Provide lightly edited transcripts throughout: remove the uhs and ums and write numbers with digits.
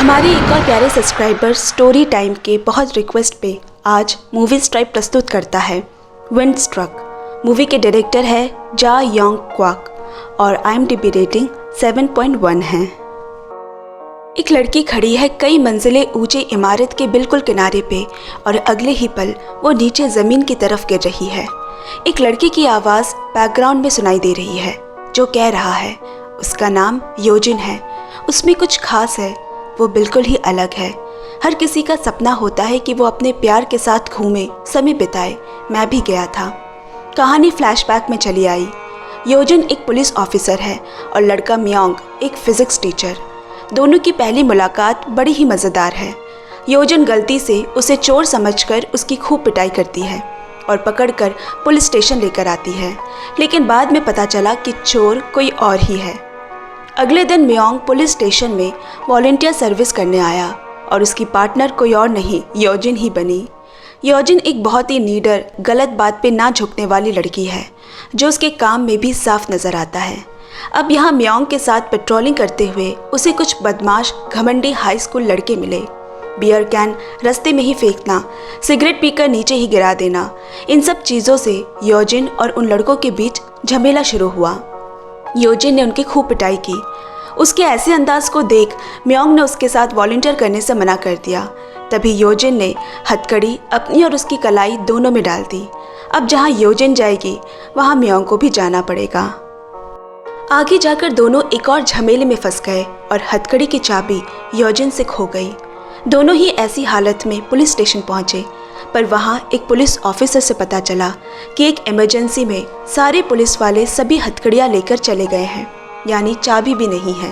हमारे एक और प्यारे सब्सक्राइबर स्टोरी टाइम के बहुत रिक्वेस्ट पे आज मूवी स्ट्राइप प्रस्तुत करता है विंड स्ट्रक। मूवी के डायरेक्टर है जा योंग क्वाक और IMDb रेटिंग 7.1 है। एक लड़की खड़ी है कई मंजिलें ऊंची इमारत के बिल्कुल किनारे पे और अगले ही पल वो नीचे ज़मीन की तरफ गिर रही है। एक लड़के की आवाज़ बैकग्राउंड में सुनाई दे रही है जो कह रहा है उसका नाम योजिन है। उसमें कुछ खास है, वो बिल्कुल ही अलग है। हर किसी का सपना होता है कि वो अपने प्यार के साथ घूमे, समय बिताए। मैं भी गया था। कहानी फ्लैशबैक में चली आई। योजिन एक पुलिस ऑफिसर है और लड़का म्योंग एक फिजिक्स टीचर। दोनों की पहली मुलाकात बड़ी ही मज़ेदार है। योजिन गलती से उसे चोर समझकर उसकी खूब पिटाई करती है और पकड़कर पुलिस स्टेशन लेकर आती है, लेकिन बाद में पता चला कि चोर कोई और ही है। अगले दिन म्योंग पुलिस स्टेशन में वॉलंटियर सर्विस करने आया और उसकी पार्टनर कोई और नहीं योजिन ही बनी। योजिन एक बहुत ही नीडर, गलत बात पे ना झुकने वाली लड़की है जो उसके काम में भी साफ नज़र आता है। अब यहाँ म्योंग के साथ पेट्रोलिंग करते हुए उसे कुछ बदमाश घमंडी हाई स्कूल लड़के मिले। बियर कैन रास्ते में ही फेंकना, सिगरेट पीकर नीचे ही गिरा देना, इन सब चीज़ों से योजिन और उन लड़कों के बीच झमेला शुरू हुआ। योजिन ने उनकी खूब पिटाई की। उसके ऐसे अंदाज को देख म्योंग ने उसके साथ वॉलंटियर करने से मना कर दिया। तभी योजिन ने हथकड़ी अपनी और उसकी कलाई दोनों में डाल दी। अब जहाँ योजिन जाएगी वहाँ म्योंग को भी जाना पड़ेगा। आगे जाकर दोनों एक और झमेले में फंस गए और हथकड़ी की चाबी योजिन से खो गई। दोनों ही ऐसी हालत में पुलिस स्टेशन पहुंचे, पर वहां एक पुलिस ऑफिसर से पता चला कि एक इमरजेंसी में सारे पुलिस वाले सभी हथकड़ियाँ लेकर चले गए हैं, यानी चाबी भी नहीं है।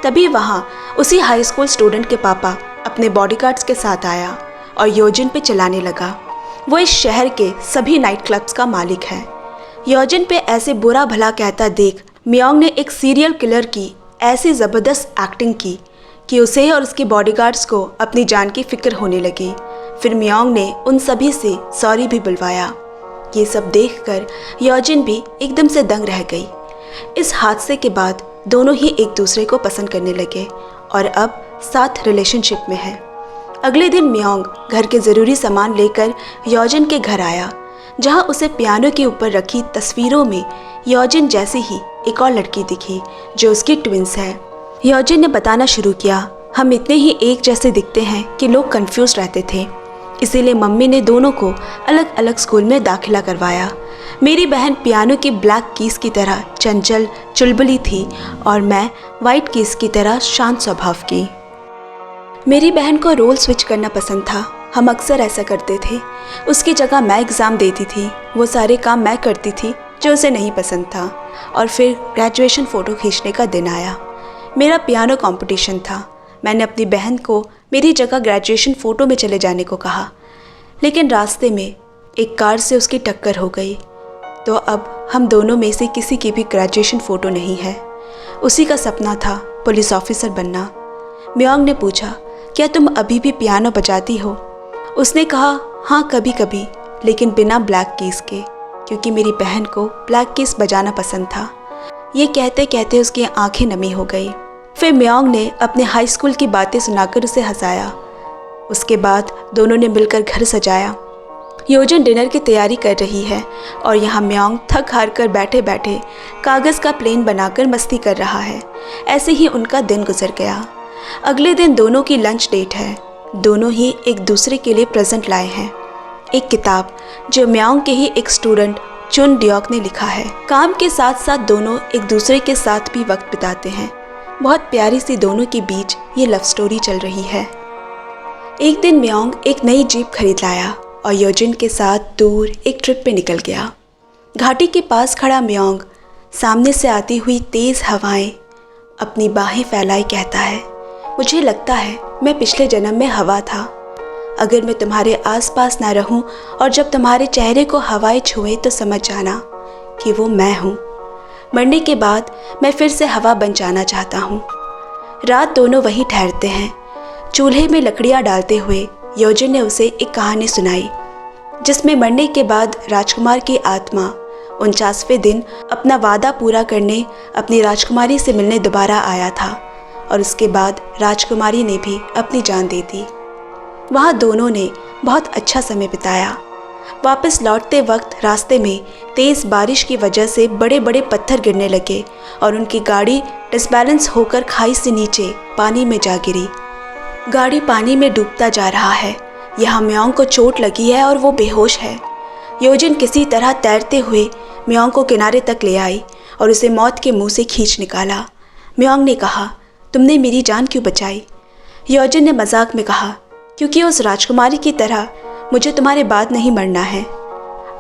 तभी वहां उसी हाई स्कूल स्टूडेंट के पापा अपने बॉडीगार्ड्स के साथ आया और योजिन पे चलाने लगा। वो इस शहर के सभी नाइट क्लब्स का मालिक है। योजिन पे ऐसे बुरा भला कहता देख म्योंग ने एक सीरियल किलर की ऐसी ज़बरदस्त एक्टिंग की कि उसे और उसके बॉडीगार्ड्स को अपनी जान की फिक्र होने लगी। फिर म्योंग ने उन सभी से सॉरी भी बुलवाया। ये सब देखकर योजिन भी एकदम से दंग रह गई। इस हादसे के बाद दोनों ही एक दूसरे को पसंद करने लगे और अब साथ रिलेशनशिप में है। अगले दिन म्योंग घर के ज़रूरी सामान लेकर योजिन के घर आया, जहाँ उसे पियानो के ऊपर रखी तस्वीरों में योजिन जैसी ही एक और लड़की दिखी जो उसकी ट्विंस है। योजिन ने बताना शुरू किया, हम इतने ही एक जैसे दिखते हैं कि लोग कंफ्यूज रहते थे, इसीलिए मम्मी ने दोनों को अलग अलग स्कूल में दाखिला करवाया। मेरी बहन पियानो की ब्लैक कीज की तरह चंचल चुलबुली थी और मैं वाइट कीज की तरह शांत स्वभाव की। मेरी बहन को रोल स्विच करना पसंद था। हम अक्सर ऐसा करते थे। उसकी जगह मैं एग्ज़ाम देती थी, वो सारे काम मैं करती थी जो उसे नहीं पसंद था। और फिर ग्रेजुएशन फ़ोटो खींचने का दिन आया। मेरा पियानो कंपटीशन था। मैंने अपनी बहन को मेरी जगह ग्रेजुएशन फ़ोटो में चले जाने को कहा, लेकिन रास्ते में एक कार से उसकी टक्कर हो गई। तो अब हम दोनों में से किसी की भी ग्रेजुएशन फ़ोटो नहीं है। उसी का सपना था पुलिस ऑफिसर बनना। म्योंग ने पूछा, क्या तुम अभी भी पियानो बजाती हो? उसने कहा, हाँ कभी कभी, लेकिन बिना ब्लैक कीज़ के, क्योंकि मेरी बहन को ब्लैक कीज़ बजाना पसंद था। ये कहते कहते उसकी आंखें नमी हो गई। फिर म्योंग ने अपने हाई स्कूल की बातें सुनाकर उसे हंसाया। उसके बाद दोनों ने मिलकर घर सजाया। योजिन डिनर की तैयारी कर रही है और यहाँ म्योंग थक हार कर बैठे बैठे कागज़ का प्लेन बनाकर मस्ती कर रहा है। ऐसे ही उनका दिन गुजर गया। अगले दिन दोनों की लंच डेट है। दोनों ही एक दूसरे के लिए प्रेजेंट लाए हैं। एक किताब जो म्योंग के ही एक स्टूडेंट चुन डियोक ने लिखा है। काम के साथ साथ दोनों एक दूसरे के साथ भी वक्त बिताते हैं। बहुत प्यारी सी दोनों के बीच ये लव स्टोरी चल रही है। एक दिन म्योंग एक नई जीप खरीद लाया और योजिन के साथ दूर एक ट्रिप पे निकल गया। घाटी के पास खड़ा म्योंग सामने से आती हुई तेज़ हवाएं अपनी बाहें फैलाए कहता है, मुझे लगता है मैं पिछले जन्म में हवा था। अगर मैं तुम्हारे आसपास ना रहूं और जब तुम्हारे चेहरे को हवाएं छुए तो समझ जाना कि वो मैं हूँ। मरने के बाद मैं फिर से हवा बन जाना चाहता हूँ। रात दोनों वहीं ठहरते हैं। चूल्हे में लकड़ियाँ डालते हुए योजिन ने उसे एक कहानी सुनाई, जिसमें मरने के बाद राजकुमार की आत्मा 49वें दिन अपना वादा पूरा करने अपनी राजकुमारी से मिलने दोबारा आया था और उसके बाद राजकुमारी ने भी अपनी जान दे दी। वहाँ दोनों ने बहुत अच्छा समय बिताया। वापस लौटते वक्त रास्ते में तेज़ बारिश की वजह से बड़े बड़े पत्थर गिरने लगे और उनकी गाड़ी डिसबैलेंस होकर खाई से नीचे पानी में जा गिरी। गाड़ी पानी में डूबता जा रहा है। यहाँ म्योंग को चोट लगी है और वो बेहोश है। योजिन किसी तरह तैरते हुए म्योंग को किनारे तक ले आई और उसे मौत के मुंह से खींच निकाला। म्योंग ने कहा, तुमने मेरी जान क्यों बचाई? योजिन ने मजाक में कहा, क्योंकि उस राजकुमारी की तरह मुझे तुम्हारे बाद नहीं मरना है।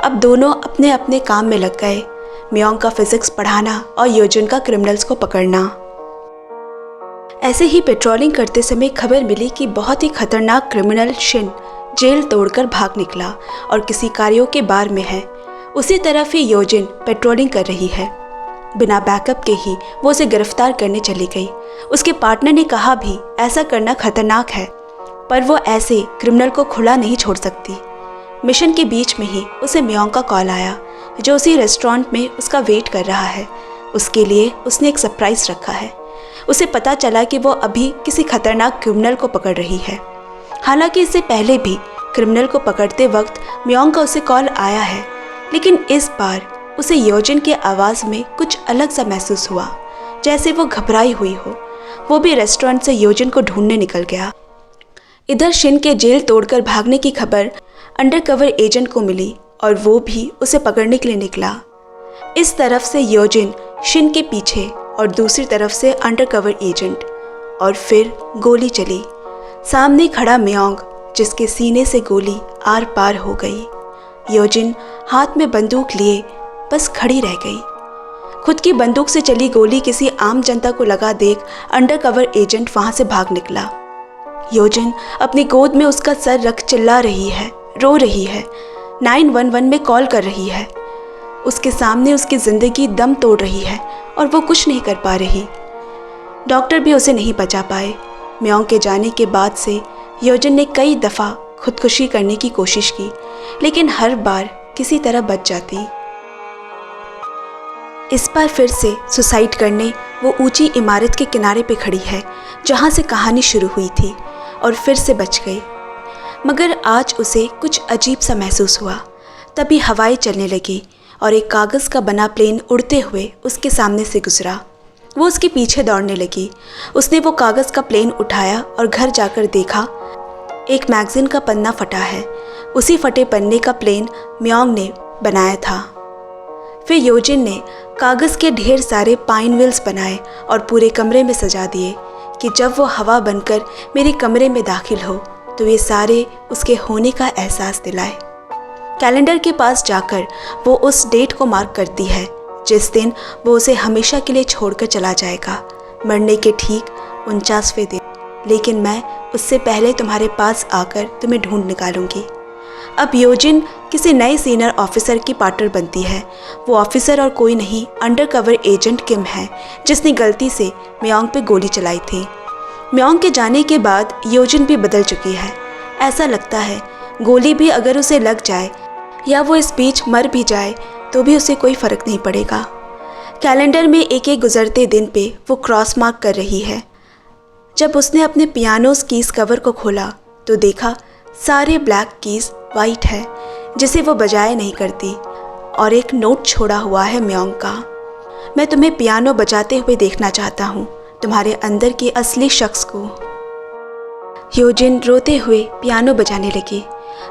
अब दोनों अपने अपने काम में लग गए, म्योंग का फिजिक्स पढ़ाना और योजिन का क्रिमिनल्स को पकड़ना। ऐसे ही पेट्रोलिंग करते समय खबर मिली कि बहुत ही खतरनाक क्रिमिनल शिन जेल तोड़कर भाग निकला और किसी कार्यों बार में है। उसी तरफ ही योजिन पेट्रोलिंग कर रही है। बिना बैकअप के ही वो उसे गिरफ्तार करने चली गई। उसके पार्टनर ने कहा भी ऐसा करना खतरनाक है, पर वो ऐसे क्रिमिनल को खुला नहीं छोड़ सकती। मिशन के बीच में ही उसे म्योंग का कॉल आया, जो उसी रेस्टोरेंट में उसका वेट कर रहा है। उसके लिए उसने एक सरप्राइज रखा है। उसे पता चला कि वो अभी किसी खतरनाक क्रिमिनल को पकड़ रही है। हालांकि इससे पहले भी क्रिमिनल को पकड़ते वक्त म्योंग का उसे कॉल आया है, लेकिन इस बार उसे योजिन की आवाज़ में कुछ अलग सा महसूस हुआ, जैसे वो घबराई हुई हो। वो भी रेस्टोरेंट से योजिन को ढूंढने निकल गया। इधर शिन के जेल तोड़कर भागने की खबर अंडरकवर एजेंट को मिली और वो भी उसे पकड़ने के लिए निकला। इस तरफ से योजिन शिन के पीछे और दूसरी तरफ से अंडरकवर एजेंट, और फिर गोली चली। सामने खड़ा म्योंग, जिसके सीने से गोली आर पार हो गई। योजिन हाथ में बंदूक लिए बस खड़ी रह गई। खुद की बंदूक से चली गोली किसी आम जनता को लगा देख अंडरकवर एजेंट वहां से भाग निकला। योजिन अपनी गोद में उसका सर रख चिल्ला रही है, रो रही है, 911 में कॉल कर रही है। उसके सामने उसकी ज़िंदगी दम तोड़ रही है और वो कुछ नहीं कर पा रही। डॉक्टर भी उसे नहीं बचा पाए। म्योंग के जाने के बाद से योजिन ने कई दफ़ा खुदकुशी करने की कोशिश की, लेकिन हर बार किसी तरह बच जाती। इस बार फिर से सुसाइड करने वो ऊंची इमारत के किनारे पे खड़ी है, जहाँ से कहानी शुरू हुई थी, और फिर से बच गई। मगर आज उसे कुछ अजीब सा महसूस हुआ। तभी हवाएं चलने लगी और एक कागज़ का बना प्लेन उड़ते हुए उसके सामने से गुजरा। वो उसके पीछे दौड़ने लगी। उसने वो कागज़ का प्लेन उठाया और घर जाकर देखा, एक मैगज़ीन का पन्ना फटा है। उसी फटे पन्ने का प्लेन म्योंग ने बनाया था। फिर योजिन ने कागज़ के ढेर सारे पाइन व्हील्स बनाए और पूरे कमरे में सजा दिए कि जब वो हवा बनकर मेरे कमरे में दाखिल हो तो ये सारे उसके होने का एहसास दिलाए। कैलेंडर के पास जाकर वो उस डेट को मार्क करती है जिस दिन वो उसे हमेशा के लिए छोड़कर चला जाएगा, मरने के ठीक 49वें दिन। लेकिन मैं उससे पहले तुम्हारे पास आकर तुम्हें ढूंढ निकालूंगी। अब योजिन किसी नए सीनियर ऑफिसर की पार्टनर बनती है। वो ऑफिसर और कोई नहीं, अंडरकवर एजेंट किम है, जिसने गलती से म्योंग पे गोली चलाई थी। म्योंग के जाने के बाद योजिन भी बदल चुकी है। ऐसा लगता है गोली भी अगर उसे लग जाए या वो इस बीच मर भी जाए तो भी उसे कोई फ़र्क नहीं पड़ेगा। कैलेंडर में एक एक गुजरते दिन पे वो क्रॉस मार्क कर रही है। जब उसने अपने पियानो कीज़ कवर को खोला तो देखा सारे ब्लैक कीज़ वाइट है, जिसे वो बजाया नहीं करती, और एक नोट छोड़ा हुआ है म्योंग का। मैं तुम्हें पियानो बजाते हुए देखना चाहता हूँ, तुम्हारे अंदर के असली शख्स को। योजिन रोते हुए पियानो बजाने लगी।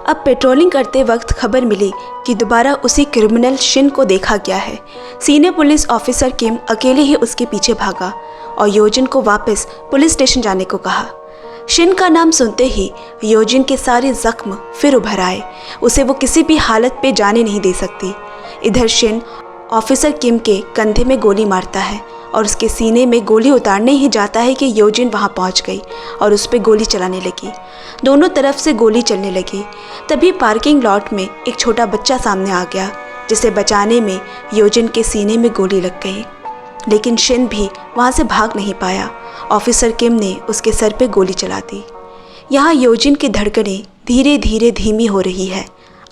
अब पेट्रोलिंग करते वक्त खबर मिली कि दोबारा उसी क्रिमिनल शिन को देखा गया है। सीनियर पुलिस ऑफिसर किम अकेले ही उसके पीछे भागा और योजिन को वापस पुलिस स्टेशन जाने को कहा। शिन का नाम सुनते ही योजिन के सारे जख्म फिर उभर आए। उसे वो किसी भी हालत पे जाने नहीं दे सकती। इधर शिन ऑफिसर किम के कंधे में गोली मारता है और उसके सीने में गोली उतारने ही जाता है कि योजिन वहां पहुंच गई और उस पर गोली चलाने लगी। दोनों तरफ से गोली चलने लगी। तभी पार्किंग लॉट में एक छोटा बच्चा सामने आ गया, जिसे बचाने में योजिन के सीने में गोली लग गई। लेकिन शिन भी वहां से भाग नहीं पाया। ऑफिसर किम ने उसके सर पे गोली चला दी। यहाँ योजिन की धड़कनें धीरे धीरे धीमी हो रही है,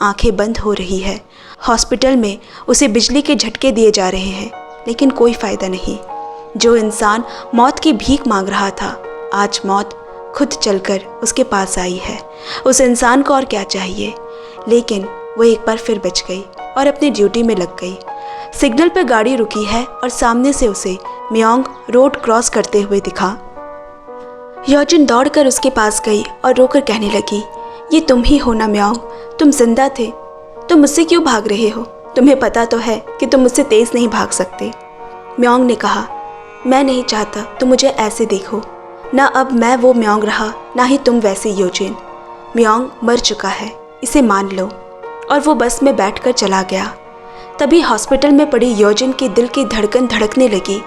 आंखें बंद हो रही है। हॉस्पिटल में उसे बिजली के झटके दिए जा रहे हैं, लेकिन कोई फ़ायदा नहीं। जो इंसान मौत की भीख मांग रहा था, आज मौत खुद चलकर उसके पास आई है। उस इंसान को और क्या चाहिए, लेकिन वो एक बार फिर बच गई और अपनी ड्यूटी में लग गई। सिग्नल पर गाड़ी रुकी है और सामने से उसे म्योंग रोड क्रॉस करते हुए दिखा। योजिन दौड़कर उसके पास गई और रोकर कहने लगी, ये तुम ही हो ना म्योंग, तुम जिंदा थे, तुम मुझसे क्यों भाग रहे हो? तुम्हें पता तो है कि तुम मुझसे तेज नहीं भाग सकते। म्योंग ने कहा, मैं नहीं चाहता तुम मुझे ऐसे देखो। ना अब मैं वो म्योंग रहा, ना ही तुम वैसे योजिन। म्योंग मर चुका है, इसे मान लो। और वो बस में बैठकर चला गया। तभी हॉस्पिटल में पड़ी योजिन के दिल की धड़कन धड़कने लगी,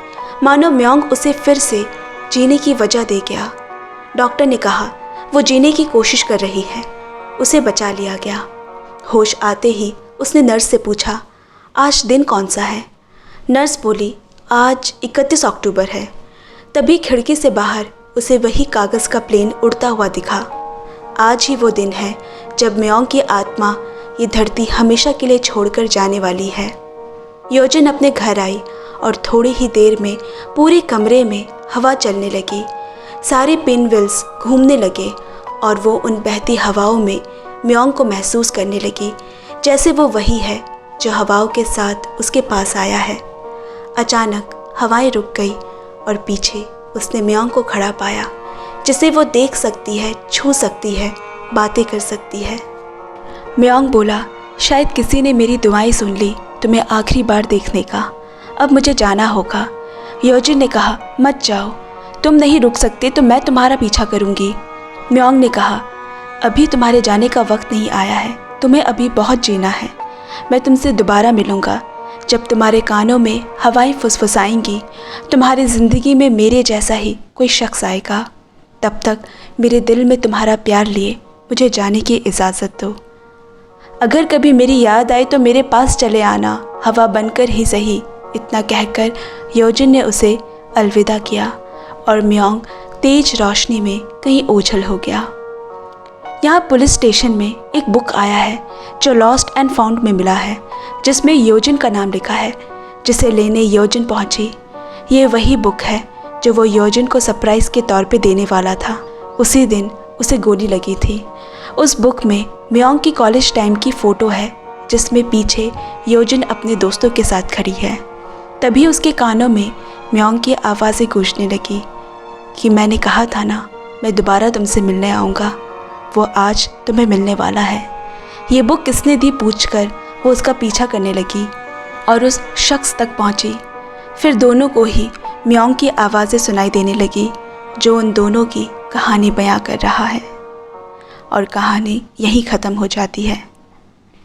मानो म्योंग उसे फिर से जीने की वजह दे गया। डॉक्टर ने कहा वो जीने की कोशिश कर रही है, उसे बचा लिया गया। होश आते ही उसने नर्स से पूछा, आज दिन कौन सा है? नर्स बोली, आज 31 अक्टूबर है। तभी खिड़की से बाहर उसे वही कागज़ का प्लेन उड़ता हुआ दिखा। आज ही वो दिन है जब म्योंग की आत्मा ये धरती हमेशा के लिए छोड़कर जाने वाली है। योजिन अपने घर आई और थोड़ी ही देर में पूरे कमरे में हवा चलने लगी। सारे पिन व्हील्स घूमने लगे और वो उन बहती हवाओं में म्योंग को महसूस करने लगी, जैसे वो वही है जो हवाओं के साथ उसके पास आया है। अचानक हवाएं रुक गई और पीछे उसने म्योंग को खड़ा पाया, जिसे वो देख सकती है, छू सकती है, बातें कर सकती है। म्योंग बोला, शायद किसी ने मेरी दुआएं सुन ली तुम्हें आखिरी बार देखने का, अब मुझे जाना होगा। योजिन ने कहा, मत जाओ, तुम नहीं रुक सकते तो मैं तुम्हारा पीछा करूंगी। म्योंग ने कहा, अभी तुम्हारे जाने का वक्त नहीं आया है, तुम्हें अभी बहुत जीना है। मैं तुमसे दोबारा मिलूंगा जब तुम्हारे कानों में हवाएं फुसफुसाएंगी, तुम्हारी ज़िंदगी में मेरे जैसा ही कोई शख्स आएगा। तब तक मेरे दिल में तुम्हारा प्यार लिए मुझे जाने की इजाज़त दो। अगर कभी मेरी याद आए तो मेरे पास चले आना, हवा बनकर ही सही। इतना कहकर योजिन ने उसे अलविदा किया और म्योंग तेज रोशनी में कहीं ओझल हो गया। यहाँ पुलिस स्टेशन में एक बुक आया है जो लॉस्ट एंड फाउंड में मिला है, जिसमें योजिन का नाम लिखा है, जिसे लेने योजिन पहुँची। ये वही बुक है जो वो योजिन को सरप्राइज़ के तौर पे देने वाला था। उसी दिन उसे गोली लगी थी। उस बुक में म्योंग की कॉलेज टाइम की फ़ोटो है, जिसमें पीछे योजिन अपने दोस्तों के साथ खड़ी है। तभी उसके कानों में म्योंग की आवाज़ें गूंजने लगी कि मैंने कहा था ना, मैं दोबारा तुमसे मिलने आऊँगा, वो आज तुम्हें मिलने वाला है। ये बुक किसने दी पूछकर वो उसका पीछा करने लगी और उस शख्स तक पहुंची। फिर दोनों को ही म्योंग की आवाज़ें सुनाई देने लगी, जो उन दोनों की कहानी बयां कर रहा है, और कहानी यहीं ख़त्म हो जाती है।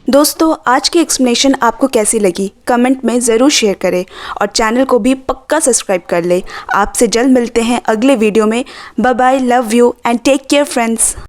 दोस्तों, आज की एक्सप्लेनेशन आपको कैसी लगी कमेंट में ज़रूर शेयर करें और चैनल को भी पक्का सब्सक्राइब कर ले। आपसे जल्द मिलते हैं अगले वीडियो में। Bye bye, love you and take care friends.